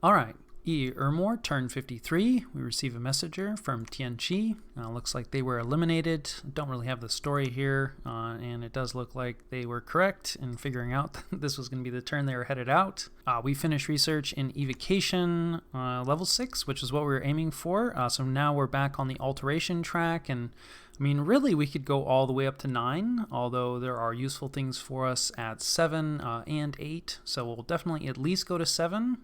Alright, EA Ermor turned 53. We receive a messenger from Tianqi. Looks like they were eliminated. Don't really have the story here, and it does look like they were correct in figuring out that this was going to be the turn they were headed out. We finished research in evocation level 6, which is what we were aiming for. So now we're back on the alteration track, and I mean, really, we could go all the way up to 9, although there are useful things for us at 7 and 8, so we'll definitely at least go to 7,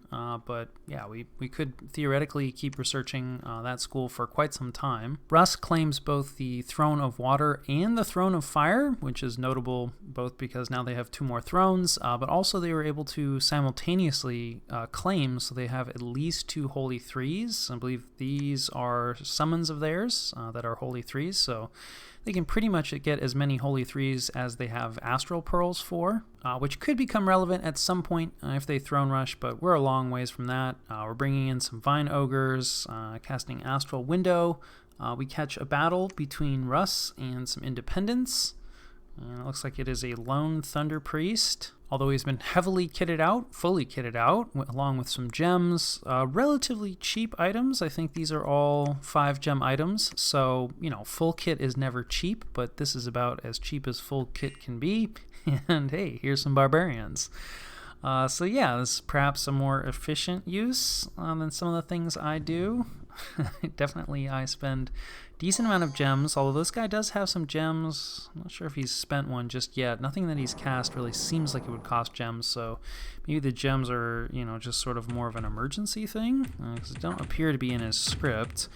but yeah, we could theoretically keep researching that school for quite some time. Russ claims both the Throne of Water and the Throne of Fire, which is notable both because now they have 2 more thrones, but also they were able to simultaneously claim, so they have at least 2 Holy Threes. I believe these are summons of theirs that are Holy Threes, so they can pretty much get as many Holy Threes as they have Astral Pearls for, which could become relevant at some point if they Throne Rush, but we're a long ways from that. We're bringing in some Vine Ogres, casting Astral Window. We catch a battle between Russ and some Independents, and it looks like it is a lone Thunder Priest. Although he's been heavily kitted out, fully kitted out, along with some gems, relatively cheap items. I think these are all 5 gem items, so, you know, full kit is never cheap, but this is about as cheap as full kit can be, and hey, here's some barbarians. So yeah, this is perhaps a more efficient use than some of the things I do. Definitely I spend a decent amount of gems, although this guy does have some gems. I'm not sure if he's spent one just yet. Nothing that he's cast really seems like it would cost gems, so maybe the gems are, you know, just sort of more of an emergency thing, because they don't appear to be in his script.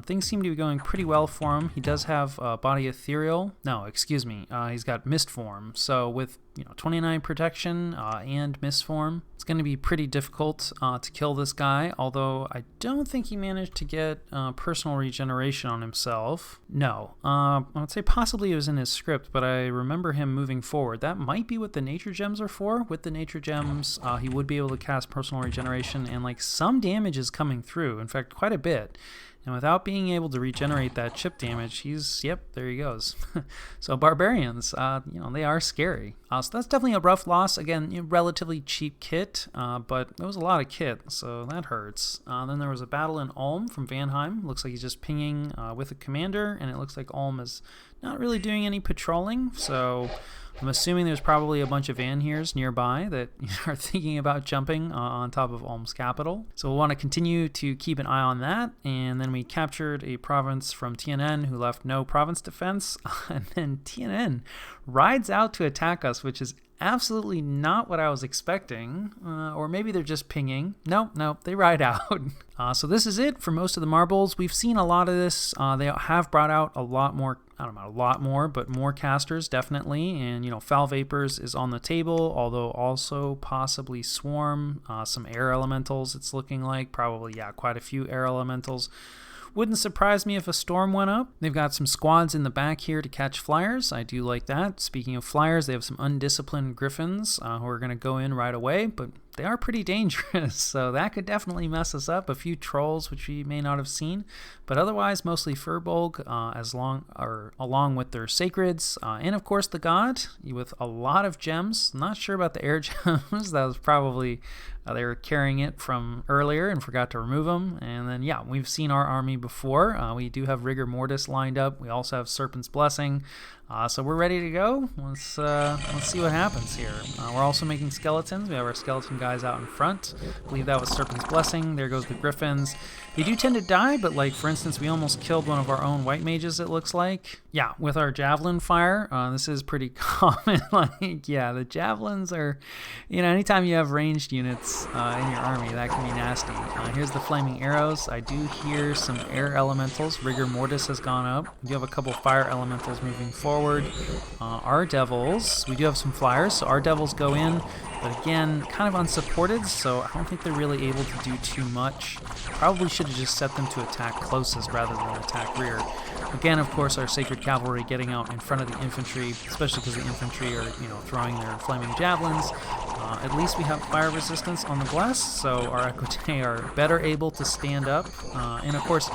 Things seem to be going pretty well for him. He does have Body Ethereal. No, excuse me. He's got Mist Form, so with 29 protection and Mist Form, it's going to be pretty difficult to kill this guy, although I don't think he managed to get personal regeneration on himself. No, I would say possibly it was in his script, but I remember him moving forward. That might be what the nature gems are for. With the nature gems, he would be able to cast personal regeneration, and like some damage is coming through, in fact quite a bit. And without being able to regenerate that chip damage, yep, there he goes. So barbarians, they are scary. So that's definitely a rough loss. Again, relatively cheap kit, but it was a lot of kit, so that hurts. Then there was a battle in Ulm from Vanheim. Looks like he's just pinging with a commander, and it looks like Ulm is not really doing any patrolling, so I'm assuming there's probably a bunch of Vanheers nearby that are thinking about jumping on top of Ulm's capital. So we'll want to continue to keep an eye on that. And then we captured a province from TNN who left no province defense. And then TNN rides out to attack us, which is absolutely not what I was expecting. Or maybe they're just pinging. No, they ride out. So this is it for most of the marbles. We've seen a lot of this. They have brought out a lot more, I don't know, a lot more, but more casters definitely. And, Foul Vapors is on the table, although also possibly Swarm, some air elementals it's looking like. Probably, yeah, quite a few air elementals. Wouldn't surprise me if a storm went up. They've got some squads in the back here to catch flyers. I do like that. Speaking of flyers, they have some undisciplined griffins who are going to go in right away, but they are pretty dangerous, so that could definitely mess us up. A few trolls, which we may not have seen, but otherwise mostly Furbolg, along with their sacreds, and of course the god with a lot of gems. Not sure about the air gems. That was probably they were carrying it from earlier and forgot to remove them. And then yeah, we've seen our army before. We do have Rigor Mortis lined up. We also have Serpent's Blessing. So we're ready to go. Let's see what happens here. We're also making skeletons. We have our skeleton guys out in front. I believe that was Serpent's Blessing. There goes the griffins. They do tend to die, but like for instance, we almost killed one of our own white mages, it looks like. Yeah, with our javelin fire, this is pretty common. Like, yeah, the javelins are, anytime you have ranged units in your army, that can be nasty. Here's the flaming arrows. I do hear some air elementals. Rigor Mortis has gone up. We do have a couple fire elementals moving forward. Our devils, we do have some flyers, so our devils go in, but again, kind of unsupported, so I don't think they're really able to do too much. Probably should have just set them to attack closest rather than attack rear. Again, of course, our Sacred Cavalry getting out in front of the infantry, especially because the infantry are, throwing their flaming javelins. At least we have fire resistance on the Bless, so our Equite are better able to stand up. And of course,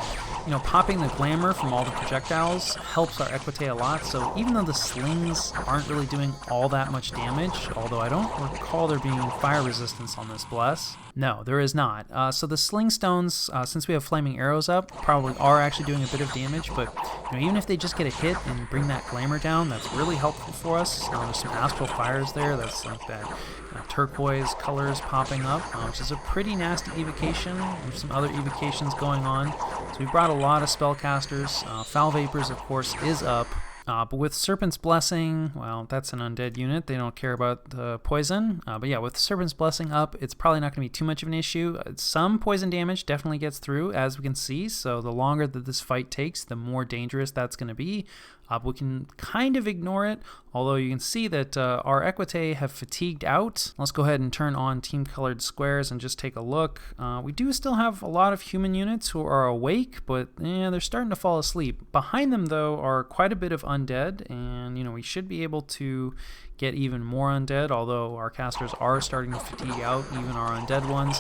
popping the glamour from all the projectiles helps our Equite a lot, so even though the slings aren't really doing all that much damage, although I don't recall there being fire resistance on this Bless. No, there is not. So the sling stones, since we have flaming arrows up, probably are actually doing a bit of damage, but even if they just get a hit and bring that glamour down, that's really helpful for us. There's some astral fires there, that's like that turquoise colors popping up, which is a pretty nasty evocation. There's some other evocations going on. So we brought a lot of spellcasters. Foul Vapors, of course, is up. But with Serpent's Blessing, well, that's an undead unit. They don't care about the poison. But yeah, with Serpent's Blessing up, it's probably not going to be too much of an issue. Some poison damage definitely gets through, as we can see. So the longer that this fight takes, the more dangerous that's going to be. We can kind of ignore it, although you can see that our Equite have fatigued out. Let's go ahead and turn on team-colored squares and just take a look. We do still have a lot of human units who are awake, but they're starting to fall asleep. Behind them, though, are quite a bit of undead, and we should be able to get even more undead, although our casters are starting to fatigue out, even our undead ones.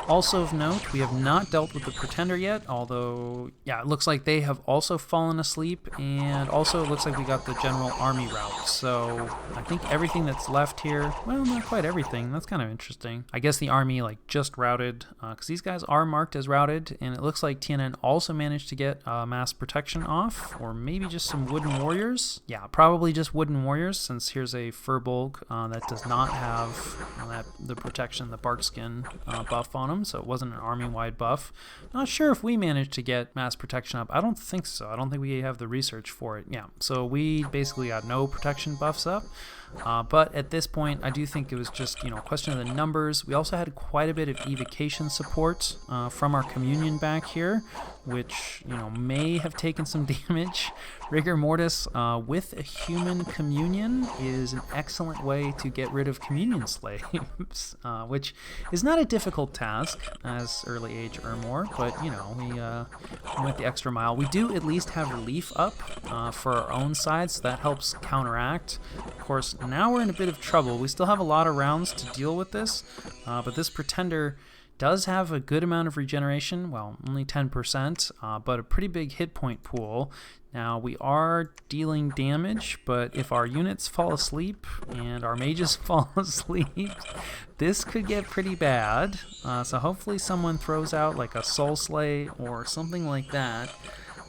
Also of note, we have not dealt with the Pretender yet, although, yeah, it looks like they have also fallen asleep, and also it looks like we got the general army route. So I think everything that's left here, well, not quite everything. That's kind of interesting. I guess the army just routed, because these guys are marked as routed, and it looks like TNN also managed to get mass protection off, or maybe just some wooden warriors. Yeah, probably just wooden warriors, since here's a Furbolg that does not have the protection, the bark skin buff on him, so it wasn't an army-wide buff. Not sure if we managed to get mass protection up. I don't think so. I don't think we have the research for it. Yeah, so we basically got no protection buffs up. But at this point, I do think it was just, a question of the numbers. We also had quite a bit of evocation support from our communion back here, which, may have taken some damage. Rigor Mortis with a human communion is an excellent way to get rid of communion slaves, which is not a difficult task as early age Ermor, but, we went the extra mile. We do at least have relief up for our own side, so that helps counteract. Of course, now we're in a bit of trouble. We still have a lot of rounds to deal with this, but this Pretender does have a good amount of regeneration, well, only 10%, but a pretty big hit point pool. Now, we are dealing damage, but if our units fall asleep and our mages fall asleep, this could get pretty bad. So hopefully someone throws out like a Soul Slay or something like that.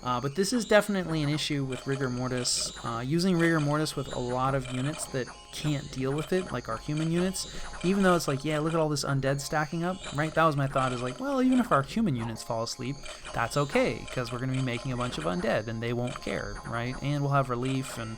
But this is definitely an issue with Rigor Mortis. Using Rigor Mortis with a lot of units that can't deal with it, like our human units, even though it's like, yeah, look at all this undead stacking up, right? That was my thought, is like, well, even if our human units fall asleep, that's okay, because we're going to be making a bunch of undead, and they won't care, right? And we'll have relief, and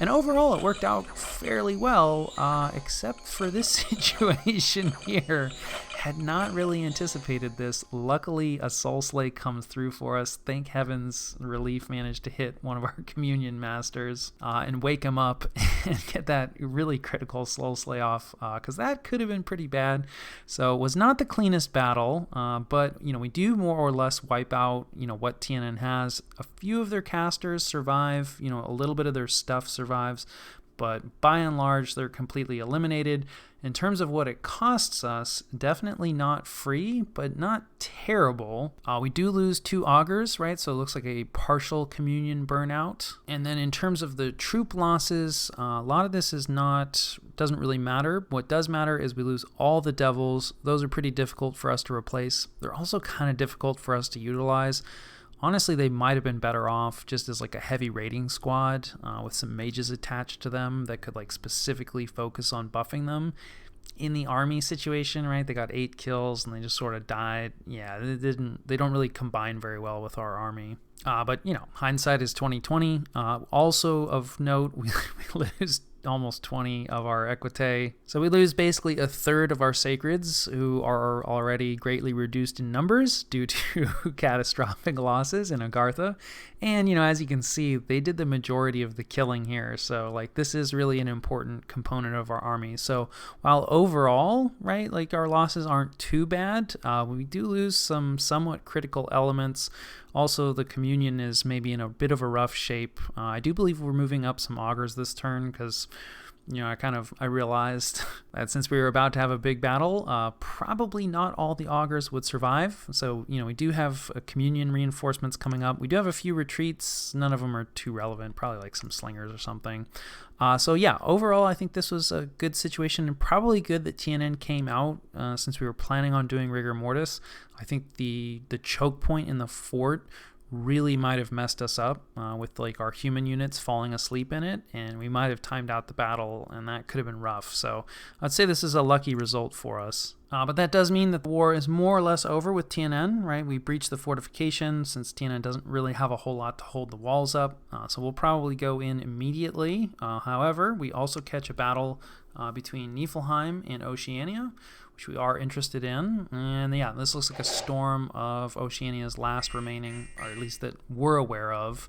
overall, it worked out fairly well, except for this situation here. Had not really anticipated this. Luckily, a Soul Slay comes through for us. Thank heavens, relief managed to hit one of our communion masters and wake him up and get that really critical Soul Slay off, because that could have been pretty bad. So it was not the cleanest battle, but we do more or less wipe out what TNN has. A few of their casters survive. A little bit of their stuff survives, but by and large, they're completely eliminated. In terms of what it costs us, definitely not free, but not terrible. We do lose 2 augurs, right? So it looks like a partial communion burnout. And then in terms of the troop losses, a lot of this doesn't really matter. What does matter is we lose all the devils. Those are pretty difficult for us to replace. They're also kind of difficult for us to utilize. Honestly, they might have been better off just as like a heavy raiding squad with some mages attached to them that could specifically focus on buffing them. In the army situation, right, they got 8 kills and they just sort of died. Yeah, they don't really combine very well with our army. But hindsight is 2020. Also of note, we lose almost 20 of our Equite. So we lose basically a third of our Sacreds, who are already greatly reduced in numbers due to catastrophic losses in Agartha. And, as you can see, they did the majority of the killing here. So, this is really an important component of our army. So while overall, right, our losses aren't too bad, we do lose some somewhat critical elements. Also, the communion is maybe in a bit of a rough shape. I do believe we're moving up some augurs this turn because I realized that since we were about to have a big battle, probably not all the augurs would survive. So, we do have communion reinforcements coming up. We do have a few retreats. None of them are too relevant, probably like some slingers or something. So yeah, overall, I think this was a good situation, and probably good that TNN came out since we were planning on doing rigor mortis. I think the choke point in the fort really might have messed us up with like our human units falling asleep in it, and we might have timed out the battle, and that could have been rough. So I'd say this is a lucky result for us. But that does mean that the war is more or less over with TNN, right? We breached the fortification since TNN doesn't really have a whole lot to hold the walls up. So we'll probably go in immediately. However, we also catch a battle between Niflheim and Oceania, which we are interested in. And yeah, this looks like a storm of Oceania's last remaining, or at least that we're aware of,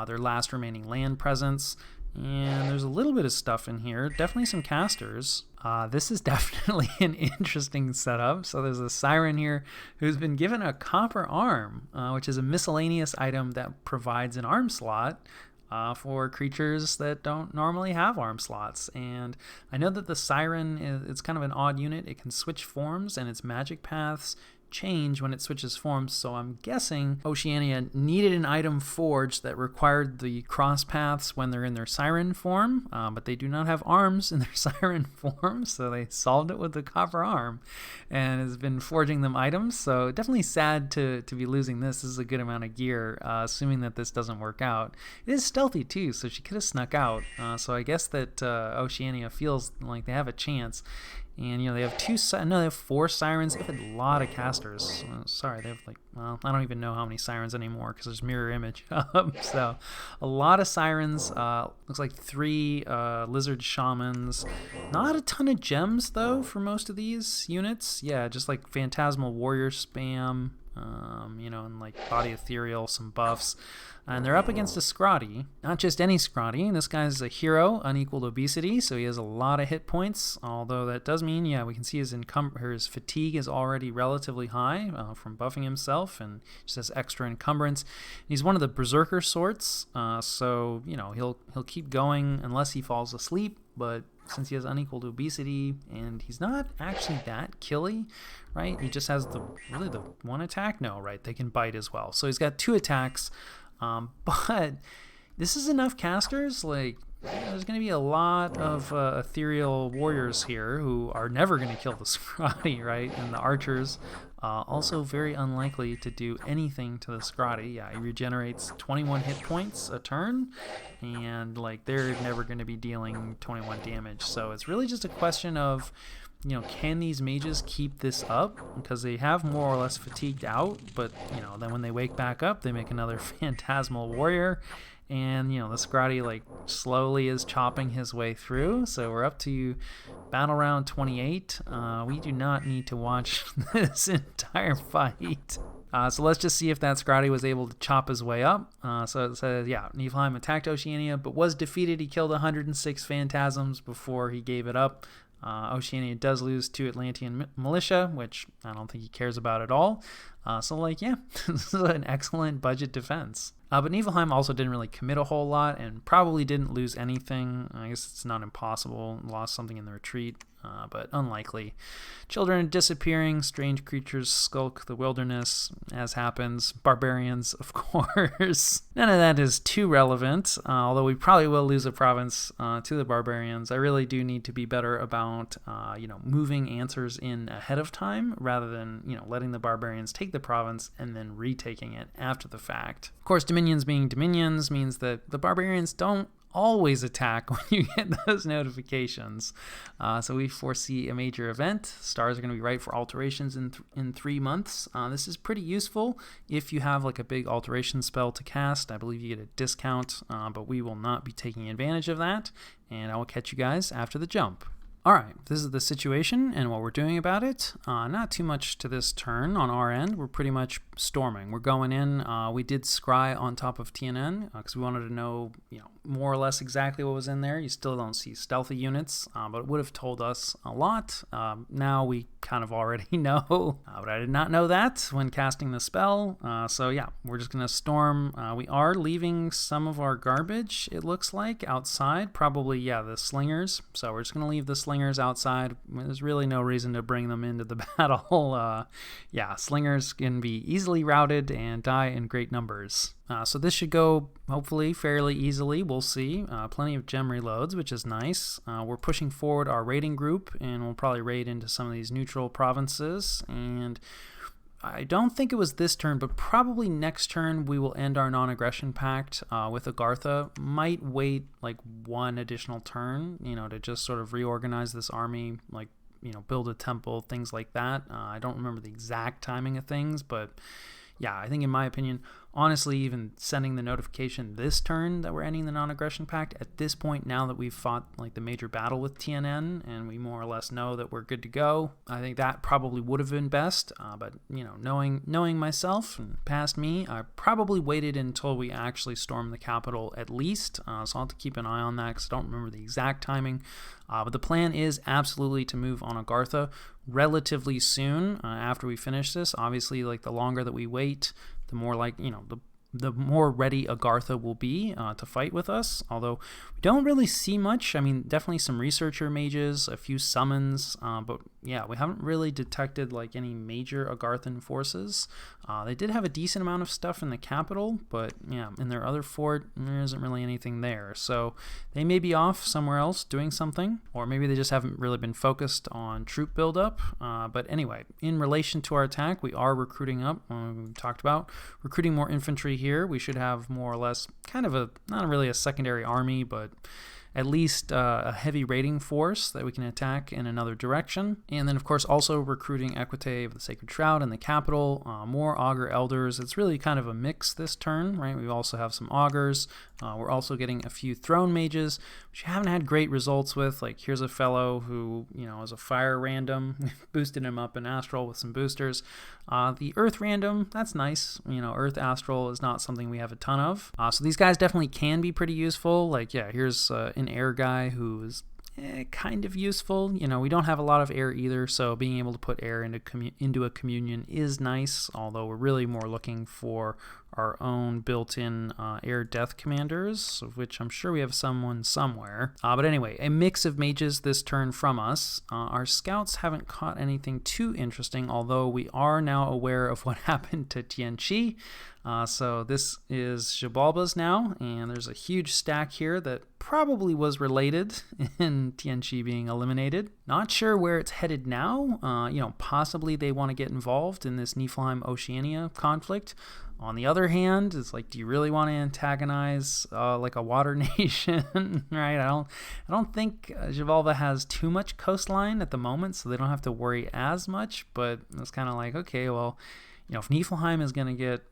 their last remaining land presence. And there's a little bit of stuff in here, definitely some casters. This is definitely an interesting setup. So there's a siren here who's been given a copper arm, which is a miscellaneous item that provides an arm slot for creatures that don't normally have arm slots. And I know that the siren it's kind of an odd unit. It can switch forms, and its magic paths change when it switches forms. So I'm guessing Oceania needed an item forged that required the cross paths when they're in their siren form, but they do not have arms in their siren form, so they solved it with the copper arm and has been forging them items. So definitely sad to be losing this. This is a good amount of gear, assuming that this doesn't work out. It is stealthy too, so she could have snuck out. So I guess that Oceania feels like they have a chance. And they have they have 4 sirens. They have a lot of casters. Sorry, they have I don't even know how many sirens anymore because there's mirror image up. So a lot of sirens. Looks like 3 lizard shamans. Not a ton of gems though for most of these units. Yeah, just like phantasmal warrior spam. And like body ethereal, some buffs. And they're up against a Scrotty. Not just any Scrotty. This guy's a hero, unequaled obesity, so he has a lot of hit points. Although that does mean, we can see his fatigue is already relatively high from buffing himself, and just has extra encumbrance. He's one of the berserker sorts, so he'll keep going unless he falls asleep. But since he has unequaled obesity and he's not actually that killy, right? He just has the 1 attack. No, right? They can bite as well. So he's got 2 attacks. But this is enough casters. There's going to be a lot of ethereal warriors here who are never going to kill the Scrotty, right? And the archers also very unlikely to do anything to the Scrotty. Yeah, he regenerates 21 hit points a turn, and they're never going to be dealing 21 damage. So it's really just a question of, can these mages keep this up? Because they have more or less fatigued out, but, then when they wake back up, they make another phantasmal warrior, and, the Scrotty, slowly is chopping his way through. So we're up to battle round 28. We do not need to watch this entire fight. So let's just see if that Scrotty was able to chop his way up. So it says, Niflheim attacked Oceania, but was defeated. He killed 106 phantasms before he gave it up. Oceania does lose 2 Atlantean militia, which I don't think he cares about at all. This is an excellent budget defense. But Niflheim also didn't really commit a whole lot and probably didn't lose anything. I guess it's not impossible. Lost something in the retreat, but unlikely. Children disappearing, strange creatures skulk the wilderness, as happens. Barbarians, of course. None of that is too relevant, although we probably will lose a province to the barbarians. I really do need to be better about, moving answers in ahead of time rather than, letting the barbarians take the province and then retaking it after the fact. Of course, dominions being dominions means that the barbarians don't always attack when you get those notifications. So we foresee a major event. Stars are going to be right for alterations in 3 months. This is pretty useful if you have a big alteration spell to cast. I believe you get a discount, but we will not be taking advantage of that. And I will catch you guys after the jump. All right, this is the situation and what we're doing about it. Not too much to this turn on our end. We're pretty much storming. We're going in. We did scry on top of TNN because we wanted to know, more or less exactly what was in there. You still don't see stealthy units, but it would have told us a lot. Now we kind of already know, but I did not know that when casting the spell. So yeah, we're just going to storm. We are leaving some of our garbage, it looks like, outside. Probably, yeah, the slingers. So we're just going to leave the slingers outside. There's really no reason to bring them into the battle. Yeah, slingers can be easily routed and die in great numbers. So this should go, hopefully, fairly easily. We'll see. Plenty of gem reloads, which is nice. We're pushing forward our raiding group, and we'll probably raid into some of these neutral provinces. And I don't think it was this turn, but probably next turn we will end our non-aggression pact with Agartha. Might wait like one additional turn, to just sort of reorganize this army, like, build a temple, things like that. I don't remember the exact timing of things, but yeah, I think in my opinion, honestly, even sending the notification this turn that we're ending the non-aggression pact at this point, now that we've fought like the major battle with TNN and we more or less know that we're good to go, I think that probably would have been best. But knowing myself and past me, I probably waited until we actually stormed the capital at least. So I'll have to keep an eye on that because I don't remember the exact timing. But the plan is absolutely to move on Agartha relatively soon after we finish this. Obviously, like the longer that we wait, the more the more ready Agartha will be to fight with us, although we don't really see much. I mean, definitely some researcher mages, a few summons, but yeah, we haven't really detected like any major Agarthan forces. They did have a decent amount of stuff in the capital, but yeah, in their other fort, there isn't really anything there. So they may be off somewhere else doing something, or maybe they just haven't really been focused on troop buildup. But anyway, in relation to our attack, we are recruiting up. We talked about recruiting more infantry here. We should have more or less kind of not really a secondary army, but at least a heavy raiding force that we can attack in another direction. And then, of course, also recruiting Equite of the Sacred Shroud in the capital, more Augur Elders. It's really kind of a mix this turn, right? We also have some Augurs. We're also getting a few Throne Mages, which we haven't had great results with. Like, here's a fellow who, is a fire random. We've boosted him up in Astral with some boosters. The Earth random, that's nice. Earth Astral is not something we have a ton of. So these guys definitely can be pretty useful. Like, yeah, here's an air guy who's kind of useful. We don't have a lot of air either, so being able to put air into a communion is nice, although we're really more looking for our own built-in air death commanders, of which I'm sure we have someone somewhere. But anyway, a mix of mages this turn from us. Our scouts haven't caught anything too interesting, although we are now aware of what happened to Tianqi. So this is Xibalba's now, and there's a huge stack here that probably was related in Tianqi being eliminated. Not sure where it's headed now. Possibly they want to get involved in this Niflheim-Oceania conflict. On the other hand, it's like, do you really want to antagonize like a water nation, right? I don't think Xibalba has too much coastline at the moment, so they don't have to worry as much. But it's kind of like, okay, well, if Niflheim is going to get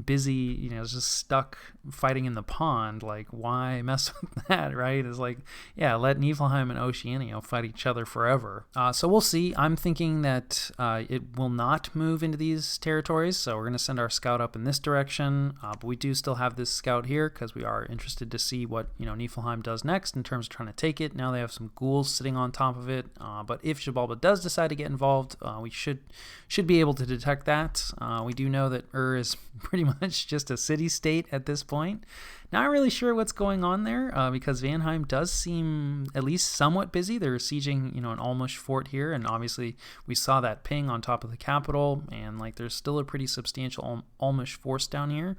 busy, just stuck fighting in the pond, like, why mess with that, right? It's like, yeah, let Niflheim and Oceania fight each other forever. So we'll see. I'm thinking that it will not move into these territories, so we're going to send our scout up in this direction, but we do still have this scout here because we are interested to see what, Niflheim does next in terms of trying to take it. Now they have some ghouls sitting on top of it, but if Xibalba does decide to get involved, we should be able to detect that. We do know that is pretty much just a city-state at this point. Not really sure what's going on there because Vanheim does seem at least somewhat busy. They're sieging, an Almush fort here, and obviously we saw that ping on top of the capital, and like there's still a pretty substantial Almush force down here.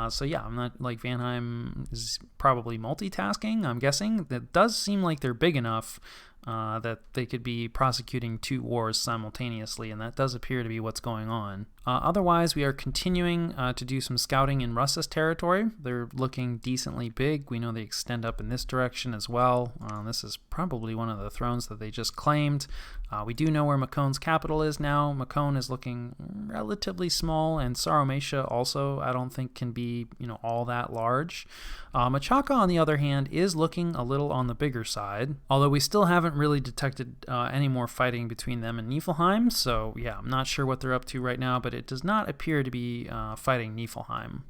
So yeah, I'm not like Vanheim is probably multitasking, I'm guessing. That does seem like they're big enough that they could be prosecuting two wars simultaneously, and that does appear to be what's going on. Otherwise, we are continuing to do some scouting in Russ's territory. They're looking decently big. We know they extend up in this direction as well. This is probably one of the thrones that they just claimed. We do know where Makone's capital is now. Makone is looking relatively small, and Saromatia also I don't think can be all that large. Machaka, on the other hand, is looking a little on the bigger side, although we still haven't haven't really detected any more fighting between them and Niflheim, so yeah, I'm not sure what they're up to right now, but it does not appear to be fighting Niflheim.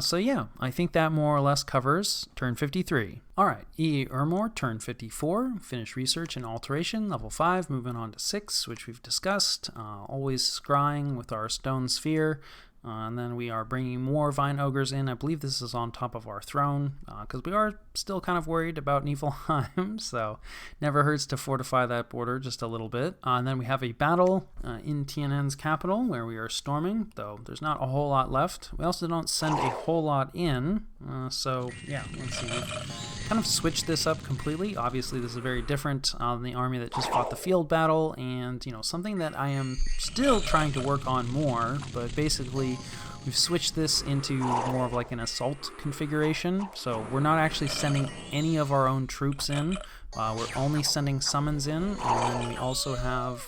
So yeah, I think that more or less covers turn 53. Alright, EA Ermor, turn 54, finish research and alteration, level 5, moving on to 6, which we've discussed, always scrying with our stone sphere. And then we are bringing more Vine Ogres in. I believe this is on top of our throne, because we are still kind of worried about Niflheim, so never hurts to fortify that border just a little bit. And then we have a battle in TNN's capital where we are storming, though there's not a whole lot left. We also don't send a whole lot in, so yeah, let's see. We've kind of switched this up completely. Obviously, this is very different than the army that just fought the field battle, and something that I am still trying to work on more, but basically we've switched this into more of like an assault configuration. So we're not actually sending any of our own troops in. We're only sending summons in, and then we also have,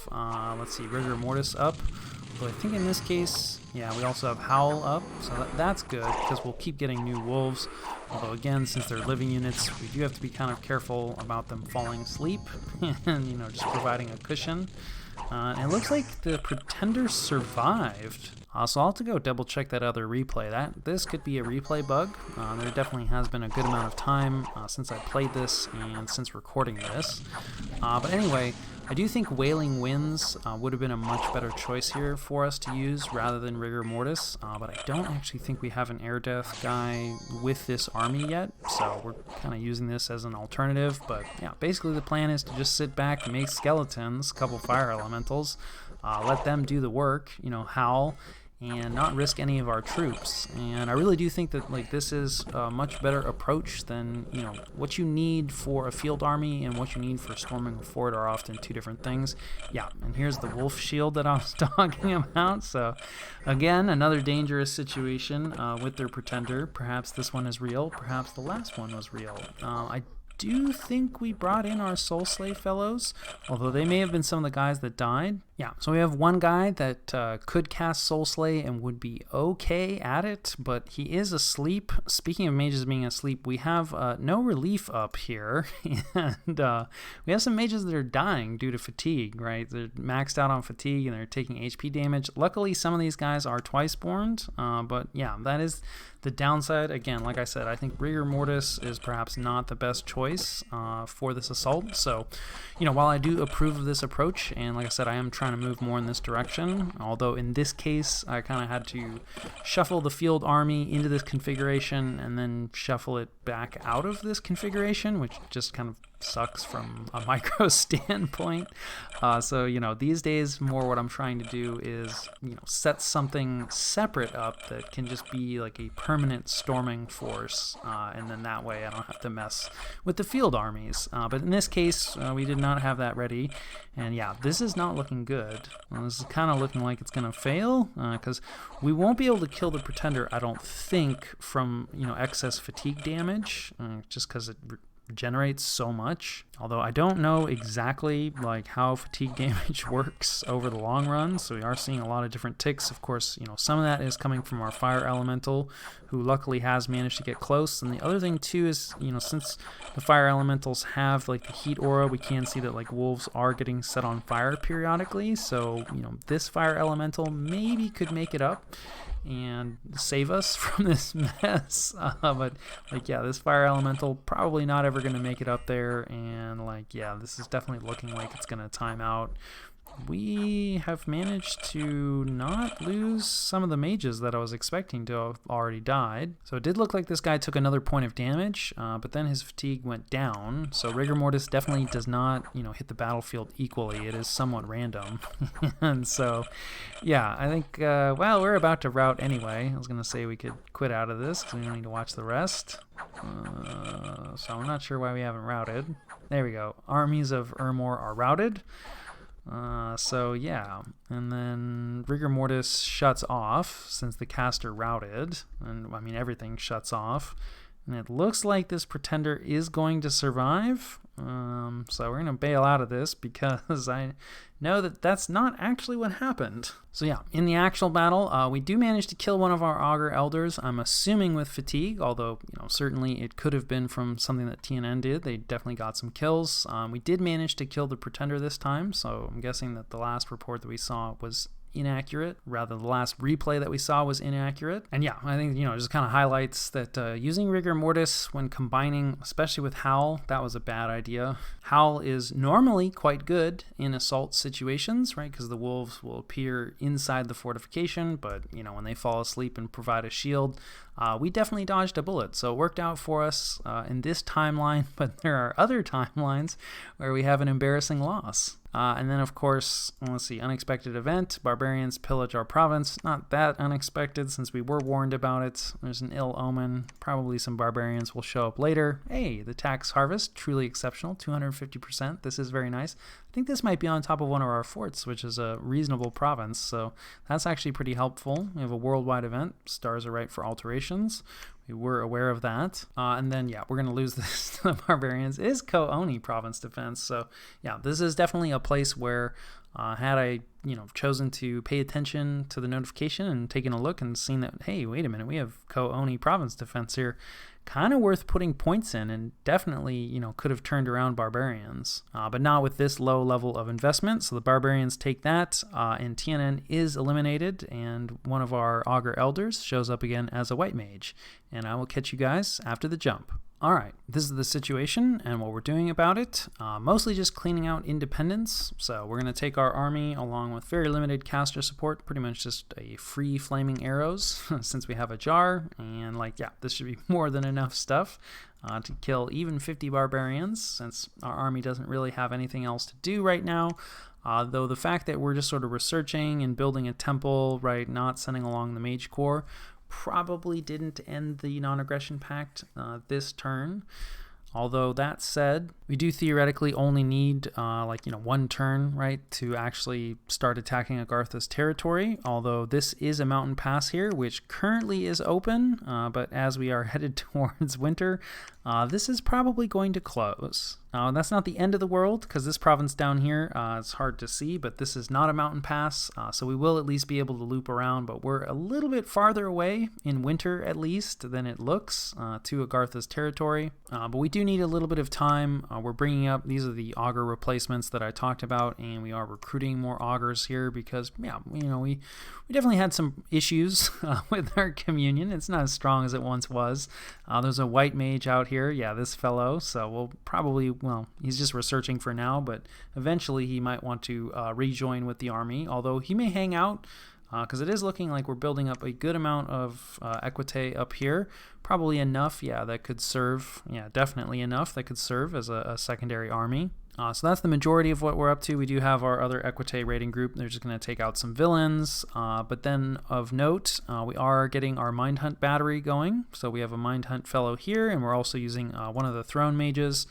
let's see, Rigor Mortis up. But I think in this case, yeah, we also have Howl up, so that's good, because we'll keep getting new wolves. Although again, since they're living units, we do have to be kind of careful about them falling asleep and, just providing a cushion. And it looks like the Pretender survived. So I'll have to go double check that other replay. This could be a replay bug. There definitely has been a good amount of time since I played this and since recording this. But anyway, I do think Wailing Winds would have been a much better choice here for us to use rather than Rigor Mortis, but I don't actually think we have an Air Death guy with this army yet, so we're kind of using this as an alternative. But yeah, basically the plan is to just sit back, make skeletons, a couple fire elementals, let them do the work, howl, and not risk any of our troops. And I really do think that this is a much better approach than what you need for a field army and what you need for storming a fort are often two different things. Yeah, and here's the wolf shield that I was talking about. So again, another dangerous situation with their Pretender. Perhaps this one is real, perhaps the last one was real. I do think we brought in our Soul Slave fellows, although they may have been some of the guys that died. Yeah, so we have one guy that could cast Soul Slay and would be okay at it, but he is asleep. Speaking of mages being asleep, we have no relief up here, and we have some mages that are dying due to fatigue, right? They're maxed out on fatigue and they're taking HP damage. Luckily, some of these guys are twice-borned, but yeah, that is the downside. Again, like I said, I think Rigor Mortis is perhaps not the best choice for this assault. So, while I do approve of this approach, and like I said, I am trying to move more in this direction, although in this case, I kind of had to shuffle the field army into this configuration and then shuffle it back out of this configuration, which just kind of sucks from a micro standpoint. So these days more what I'm trying to do is set something separate up that can just be like a permanent storming force, and then that way I don't have to mess with the field armies. But in this case we did not have that ready, and yeah, this is not looking good. This is kind of looking like it's gonna fail, because we won't be able to kill the Pretender, I don't think, from excess fatigue damage, just because it generates so much. Although I don't know exactly how fatigue damage works over the long run, so we are seeing a lot of different ticks. Of course, some of that is coming from our fire elemental, who luckily has managed to get close. And the other thing too is, since the fire elementals have the heat aura, we can see that wolves are getting set on fire periodically. So this fire elemental maybe could make it up and save us from this mess, but yeah, this fire elemental probably not ever going to make it up there, and yeah, this is definitely looking like it's going to time out. We have managed to not lose some of the mages that I was expecting to have already died. So it did look like this guy took another point of damage, but then his fatigue went down. So Rigor Mortis definitely does not, hit the battlefield equally. It is somewhat random. And so, yeah, I think, well, we're about to rout anyway. I was going to say we could quit out of this because we don't need to watch the rest. So I'm not sure why we haven't routed. There we go. Armies of Ermor are routed. So yeah, and then Rigor Mortis shuts off since the caster routed, and I mean everything shuts off, And it looks like this pretender is going to survive. So we're going to bail out of this because I know that that's not actually what happened. So yeah, in the actual battle, we do manage to kill one of our Augur Elders. I'm assuming with fatigue, although certainly it could have been from something that TNN did. They definitely got some kills. We did manage to kill the pretender this time, so I'm guessing that the last report that we saw was inaccurate. Rather, the last replay that we saw was inaccurate. And yeah, I think, just kind of highlights that using Rigor Mortis when combining, especially with Howl, that was a bad idea. Howl is normally quite good in assault situations, right? Because the wolves will appear inside the fortification, but, when they fall asleep and provide a shield, we definitely dodged a bullet. So it worked out for us in this timeline, but there are other timelines where we have an embarrassing loss. And then, of course, let's see, unexpected event, barbarians pillage our province. Not that unexpected since we were warned about it. There's an ill omen. Probably some barbarians will show up later. Hey, the tax harvest, truly exceptional, 250%. This is very nice. I think this might be on top of one of our forts, which is a reasonable province, so that's actually pretty helpful. We have a worldwide event. Stars are right for alterations. We were aware of that. And then, yeah, we're going to lose this to the barbarians. It is Ko-Oni province defense, so yeah, this is definitely a place where had I, chosen to pay attention to the notification and taken a look and seen that, hey, wait a minute, we have Ko-Oni province defense here, kind of worth putting points in, and definitely, could have turned around barbarians, but not with this low level of investment. So the barbarians take that, and TNN is eliminated, and one of our Augur Elders shows up again as a white mage, and I will catch you guys after the jump. All right, this is the situation and what we're doing about it. Mostly just cleaning out independence. So we're going to take our army along with very limited caster support, pretty much just a free flaming arrows since we have a jar. And this should be more than enough stuff to kill even 50 barbarians since our army doesn't really have anything else to do right now. Though the fact that we're just sort of researching and building a temple, right, not sending along the mage corps, probably didn't end the non-aggression pact this turn. Although that said, we do theoretically only need one turn, right, to actually start attacking Agartha's territory. Although this is a mountain pass here, which currently is open, but as we are headed towards winter, this is probably going to close. That's not the end of the world, because this province down here, it's hard to see, but this is not a mountain pass, so we will at least be able to loop around, but we're a little bit farther away, in winter at least, than it looks, to Agartha's territory. But we do need a little bit of time. We're bringing up, these are the augur replacements that I talked about, and we are recruiting more augurs here because, we definitely had some issues with our communion. It's not as strong as it once was. There's a white mage out here, this fellow, so we'll probably, he's just researching for now, but eventually he might want to rejoin with the army, although he may hang out, because it is looking like we're building up a good amount of equite up here. Probably enough, that could serve, definitely enough that could serve as a secondary army. So that's the majority of what we're up to. We do have our other equite raiding group. They're just going to take out some villains. But then of note, we are getting our Mind Hunt battery going. So we have a Mind Hunt fellow here, and we're also using one of the Throne Mages.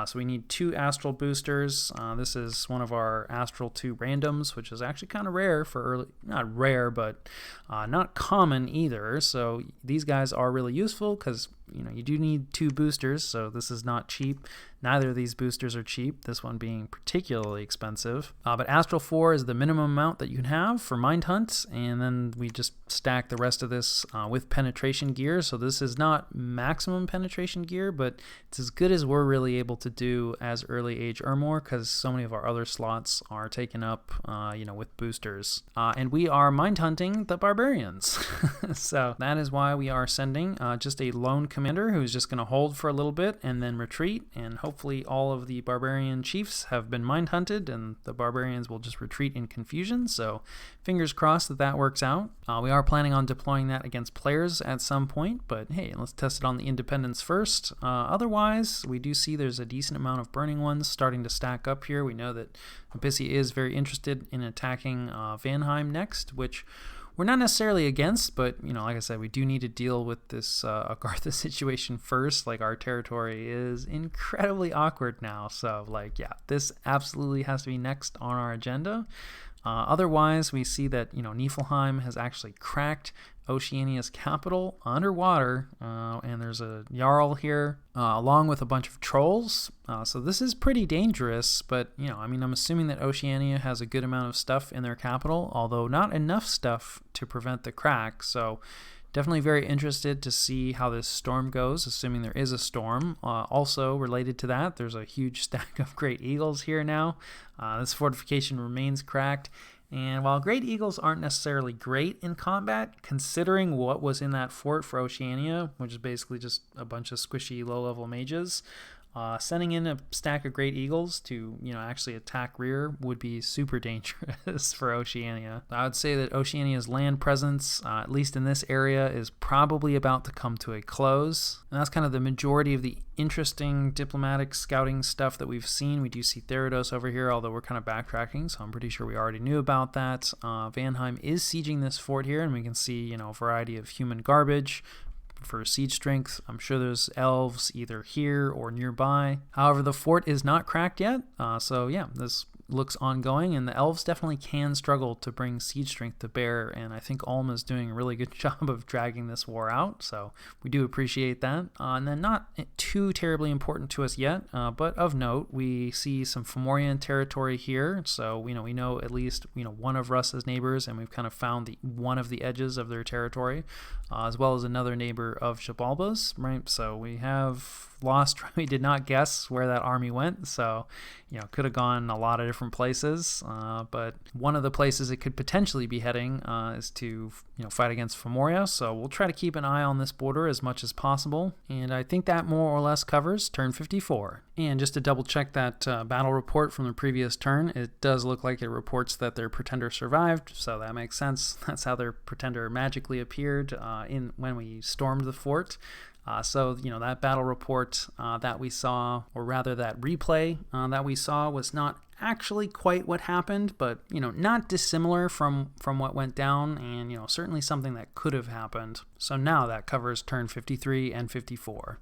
So we need 2 Astral boosters. This is one of our Astral 2 randoms, which is actually kind of rare for early, not rare, but not common either. So these guys are really useful because you do need 2 boosters, so this is not cheap. Neither of these boosters are cheap, this one being particularly expensive. But Astral 4 is the minimum amount that you can have for Mind Hunt, and then we just stack the rest of this with penetration gear. So this is not maximum penetration gear, but it's as good as we're really able to do as early age Ermor, because so many of our other slots are taken up with boosters. And we are Mind Hunting the barbarians. So that is why we are sending just a lone commander who's just going to hold for a little bit and then retreat, and hopefully all of the barbarian chiefs have been mind hunted and the barbarians will just retreat in confusion. So fingers crossed that that works out. We are planning on deploying that against players at some point, but hey, let's test it on the independents first. Otherwise, we do see there's a decent amount of burning ones starting to stack up here. We know that Abyssi is very interested in attacking Vanheim next, which we're not necessarily against, but, like I said, we do need to deal with this Agartha situation first. Our territory is incredibly awkward now. So, this absolutely has to be next on our agenda. Otherwise, we see that, Niflheim has actually cracked Oceania's capital underwater, and there's a Jarl here, along with a bunch of trolls. So this is pretty dangerous, but, I'm assuming that Oceania has a good amount of stuff in their capital, although not enough stuff to prevent the crack. So definitely very interested to see how this storm goes, assuming there is a storm. Also, related to that, there's a huge stack of Great Eagles here now. This fortification remains cracked. And while Great Eagles aren't necessarily great in combat, considering what was in that fort for Oceania, which is basically just a bunch of squishy low-level mages, sending in a stack of Great Eagles to, actually attack rear would be super dangerous for Oceania. I would say that Oceania's land presence, at least in this area, is probably about to come to a close. And that's kind of the majority of the interesting diplomatic scouting stuff that we've seen. We do see Theridos over here, although we're kind of backtracking, so I'm pretty sure we already knew about that. Vanheim is sieging this fort here, and we can see, a variety of human garbage for siege strength. I'm sure there's elves either here or nearby. However, the fort is not cracked yet, so yeah, this looks ongoing, and the elves definitely can struggle to bring siege strength to bear, and I think Ulm is doing a really good job of dragging this war out, so we do appreciate that. And then not too terribly important to us yet, but of note, we see some Fomorian territory here, so we know at least one of Russ's neighbors, and we've kind of found one of the edges of their territory, as well as another neighbor of Xibalba's, right? So we have lost, we did not guess where that army went, so could have gone a lot of different places, but one of the places it could potentially be heading is to fight against Fomoria, so we'll try to keep an eye on this border as much as possible, and I think that more or less covers turn 54. And just to double check that battle report from the previous turn, it does look like it reports that their pretender survived, so that makes sense. That's how their pretender magically appeared when we stormed the fort. So, that battle report that we saw, or rather that replay that we saw, was not actually quite what happened, but, not dissimilar from what went down, and, certainly something that could have happened. So now that covers turn 53 and 54.